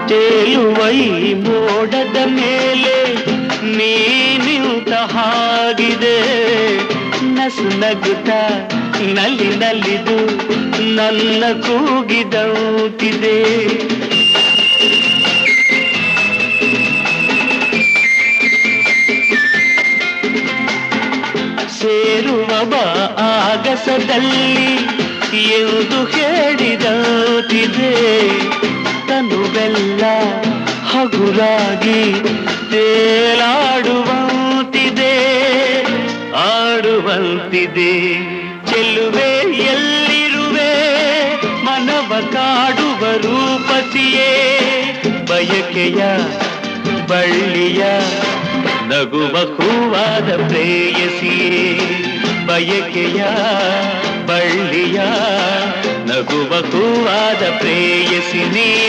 ತೇಲುವ ಈ ಮೋಡದ ಮೇಲೆ ನೀನಿಂತ ಹಾಗಿದೆ ನಸು ನಗುತ್ತ ನಲ್ಲಿ ನಲಿದು ನನ್ನ ಕೂಗಿದಂತಿದೆ ಸೇರುವ ಬಾ ಆಗಸದಲ್ಲಿ ಎಂದು ಹೇಳಿದಂತಿದೆ ತನುವೆಲ್ಲ ಹಗುರಾಗಿ ತೇಲಾಡುವಂತಿದೆ ಆಡುವಂತಿದೆ ಚೆಲ್ಲುವೆ ಎಲ್ಲಿರುವೆ ಮನವ ಕಾಡುವ ರೂಪಸಿಯೇ ಬಯಕೆಯ ಬಳ್ಳಿಯ ನಗುವ ಹೂವಾದ ಪ್ರೇಯಸಿಯೇ ಬಯಕೆಯ ಬಳ್ಳಿಯ ನಗುವ ಹೂವಾದ ಪ್ರೇಯಸಿ ನೀ